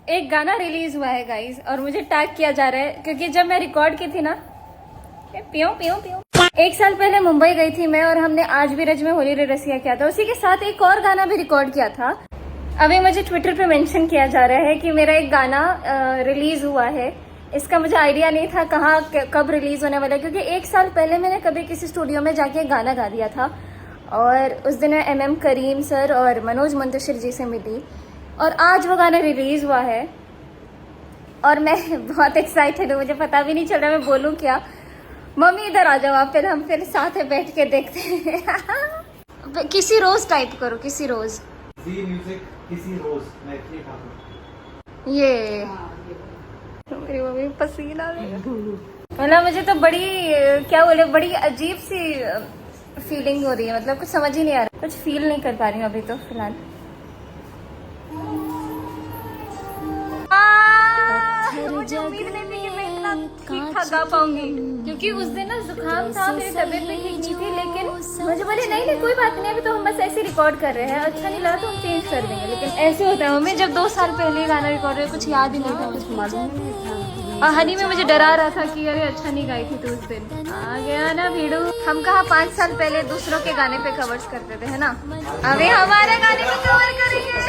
एक गाना रिलीज हुआ है गाइस और मुझे टैग किया जा रहा है क्योंकि जब मैं रिकॉर्ड की थी ना, पियो पियो पियो, 1 साल पहले मुंबई गई थी मैं और हमने आज भी रज में होली रे रसिया किया था। उसी के साथ एक और गाना भी रिकॉर्ड किया था। अभी मुझे ट्विटर पे मेंशन किया जा रहा है कि मेरा एक गाना रिलीज हुआ है। इसका मुझे आइडिया नहीं था कहाँ कब रिलीज होने वाला है, क्योंकि 1 साल पहले मैंने कभी किसी स्टूडियो में जाके गाना गा दिया था और उस दिन मैं MM करीम सर और मनोज मुंतशिर जी से मिली और आज वो गाना रिलीज हुआ है और मैं बहुत एक्साइटेड हूँ। मुझे पता भी नहीं चल रहा मैं बोलूँ क्या। मम्मी इधर आ जाओ आप, फिर हम फिर साथ में बैठ के देखते हैं। किसी रोज टाइप करो, किसी रोज। म्यूजिक किसी रोज मैथिली ठाकुर। ये मेरी मम्मी पसीना मतलब मुझे तो बड़ी क्या बोले, बड़ी अजीब सी फीलिंग हो रही है। मतलब कुछ समझ ही नहीं आ रहा, कुछ फील नहीं कर पा रही हूँ अभी तो फिलहाल। मुझे उम्मीद नहीं थी कि मैं इतना ठीक ठाक गा पाऊंगी, क्योंकि उस दिन ना जुकाम था, मेरी तबीयत भी ठीक नहीं थी। लेकिन मुझे बोले नहीं कोई बात नहीं, अभी तो हम बस ऐसे रिकॉर्ड कर रहे हैं, अच्छा नहीं लगा तो हम चेंज कर देंगे। लेकिन ऐसे होता है मम्मी, जब 2 साल पहले गाना रिकॉर्ड हुआ कुछ याद ही नहीं था, कुछ मालूम नहीं था। और हनी में मुझे डरा रहा था कि अरे अच्छा नहीं गाई थी तो उस दिन आ गया ना भीड़ू। हम कहा 5 साल पहले दूसरों के गाने पे कवर्स करते थे, है ना? अभी हमारे गाने पे कवर करेंगे।